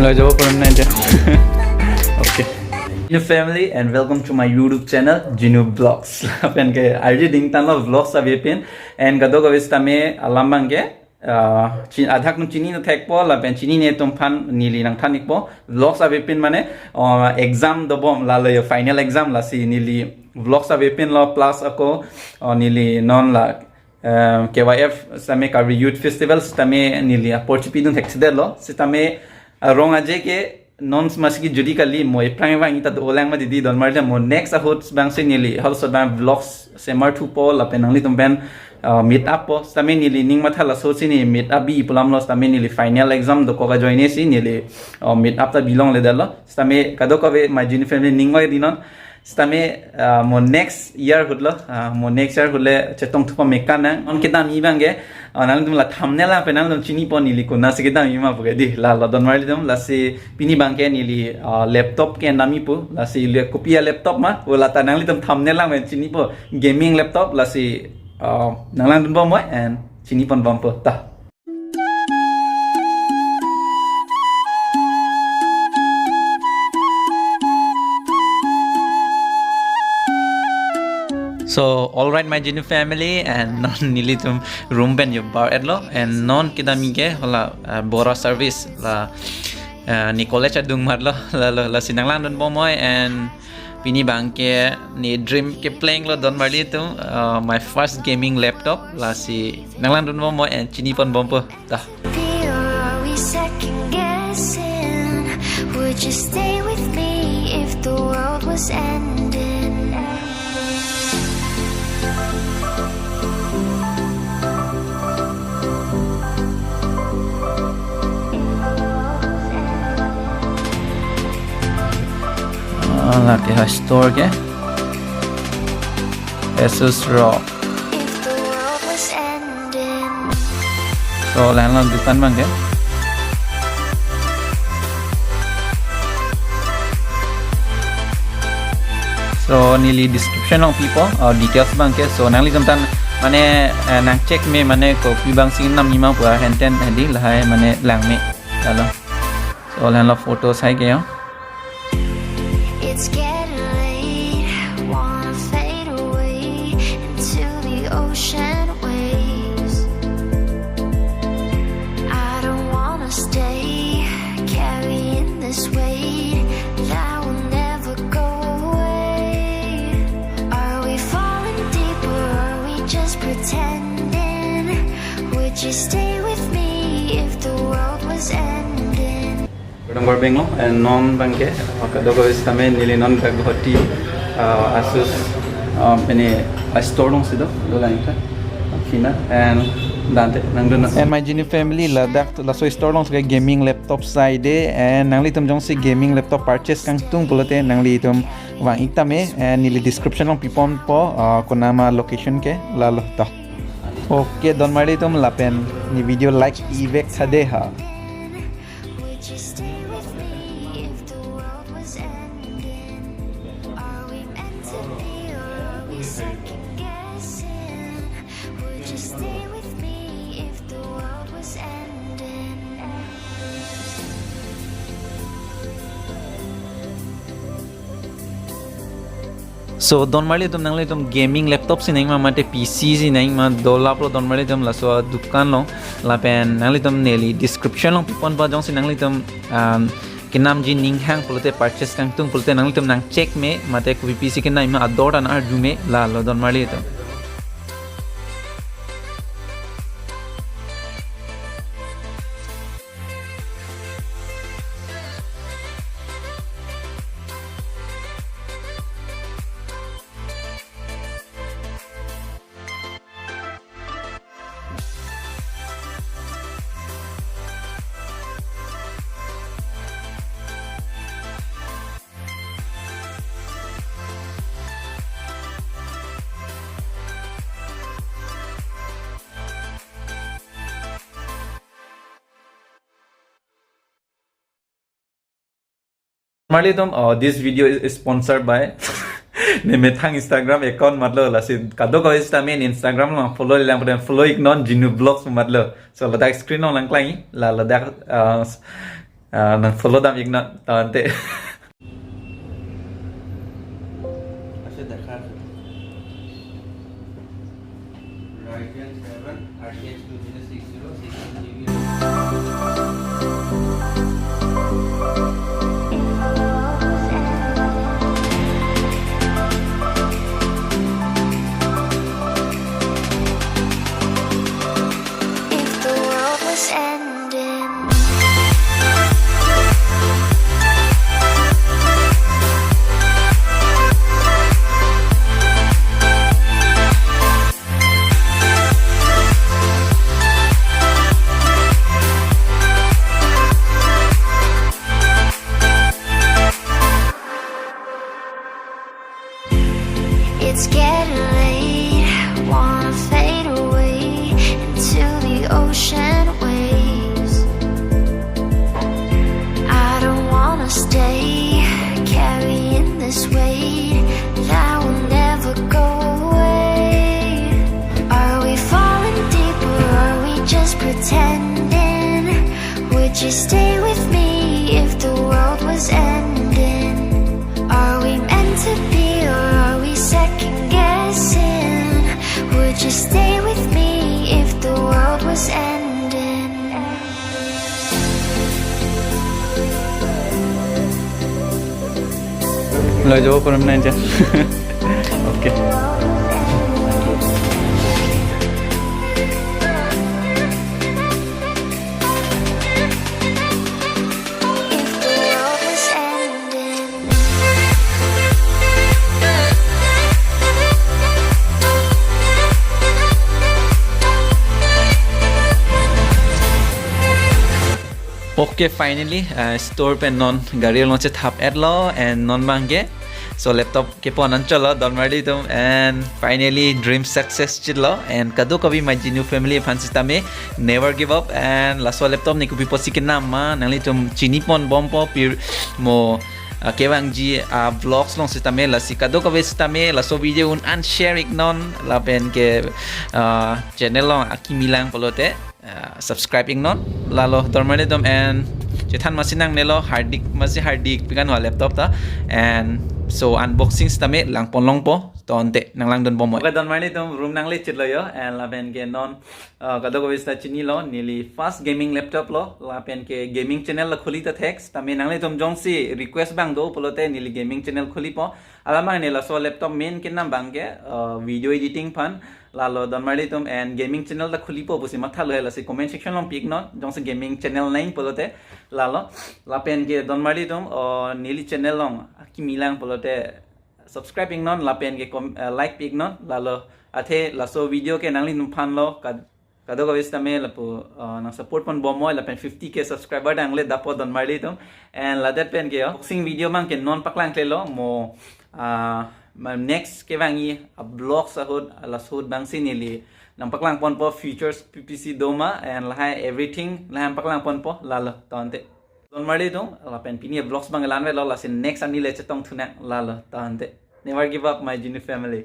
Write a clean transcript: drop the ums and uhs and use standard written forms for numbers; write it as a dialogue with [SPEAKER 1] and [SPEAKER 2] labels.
[SPEAKER 1] jawab pernah aja. Okay. Genu family and welcome to my YouTube channel genuvlogs. Pen ke arji ding tan lo vlogs ave pen and gado gawis tame alambang ke adhak nu chini no thek po la pen chini ne tum phan nili nang thanik po vlogs ave pen mane exam do bom la le final exam la si nili vlogs ave pen lo plus ako nili non la KYF same ka youth festivals tame nili opportunity nu thek lo si tame rong aje ke non smaski judi kali moi prime wang ita do lang ma didi don marja mo next hot bang se nili also bang vlogs se mar thu po la penang li tum ben meet up po tame nili ning mathala so sini meet up bi pulam los tame nili final exam do ko ga join si nili meet up ta bilong le dalo tame kado ko be my Genu family ning wai dinon tame mo next year hudlo mo next year hule chetong thu mekana on kita mi bange nang dum la thumbnail la penang dum chini po nili ko na se kita mi ma buge di la don marli dum la se pini bangke nili laptop ke nami po la se le kopia laptop ma wala ta nang li dum thumbnail la men chini po gaming laptop la se nang lang dum mo and chini pon bom po ta. So all right my Genu family and non nili tum room ben yo bar edlo and non kidami ke hola bora service la ni college adung marlo la sinang lang don bomoy and pini bangke ni dream ke playing lo don marli tum my first gaming laptop la si nang lang don bomoy and chini pon bompo ta. Would you stay with me if the world was ending? Laki ha store ke Asus raw so lang dukan bang ke so nili description of people or details bang ke so nang li tan mane nang check me mane ko pi bang sing nam nima pura henten hadi lahai mane lang me dalo so lang la photos hai ke yo. It's getting late, wanna fade away into the ocean waves. I don't wanna stay carrying this weight that will never go away. Are we falling deeper, are we just pretending? Would you stay with me if the world was ending? Nomor benglo and non bangke kado ko istame nili non Guwahati Asus pene store dong sido do lain ka kina and dante nangdon and my Genu family la dak la so store dong sa gaming laptop side and nangli tum jong si gaming laptop purchase kang tung pulote nangli tum wang itame and nili description long pipon po konama location ke la lo ta okay don mari tum lapen ni video like evek thade ha. So don marli tum nangli tum gaming laptop si naing ma mate PC si naing ma dola pro don marli tum la so dukan lo la pen nangli tum neli description long pipon ba jong si nangli tum kinam ji ning hang pulote purchase kang tung pulote nangli tum nang check me mate ku PC kin na ima ador an ar jume la lo don marli tum. Normally this video is sponsored by Nemethang Instagram account matlo la si kado ko istame Instagram la follow lang pada follow ignon genuvlogs matlo so la dak screen lang lang la dak nang follow dam igna tante
[SPEAKER 2] अच्छा देखा Ryzen 7 RTX 2060 16GB
[SPEAKER 3] If the world was ending, it's getting late, wanna fade away into the ocean waves. I don't wanna stay carrying this weight that will never go away. Are we falling deep or are we just pretending? Would you stay with me if the world was ending? Are we meant to be or are we second guessing? Would you stay with me if the world was ending?
[SPEAKER 1] lo jawab from 9 okay
[SPEAKER 3] If the world was ending,
[SPEAKER 1] okay finally store pe non gari launch thap at lo and non bange so laptop ke pon an chalo don mari tum and finally dream success chilo and kado kabi my Genu family fancy tame never give up and la so laptop ni kupi posikin na ma nangli tum chini pon bompo pir mo kewang ji vlogs long sistame la si kado kabi sistame la so video un an share non la pen ke channel long akimilang polote subscribing non lalo dormane dom and jethan masinang nelo hardik pikan wa laptop ta and so unboxing stame lang ponlong po tonte nang lang don bomo ka dormane dom room nang le chitlo yo and la pen ke non kado ko vista chini lo nili fast gaming laptop lo la pen ke gaming channel la khuli ta text tame nang le dom jongsi request bang do polote nili gaming channel khuli po alama ne la so laptop main ke nam bang ke video editing pan lalo don mari tum and gaming channel da khuli po busi matha lo hela se comment section long pick non jong se gaming channel 9 polote lalo la pen ke don mari tum nili channel long ki milang polote subscribing non la pen ke like pick non lalo athe la so video ke nangli num phan lo kado ko vista me la po na support pon bomo la pen 50k subscriber dangle da po don mari tum and la that pen ke boxing video mang ke non paklang tle lo mo next ke wangi a blog sahod la sahod bang sinili nang paklang pon po features ppc doma and la everything la paklang pon po la la tante don mari dong la pen pini vlogs bang lan ve la sin next ani le chetong thuna la la tante never give up my Genu family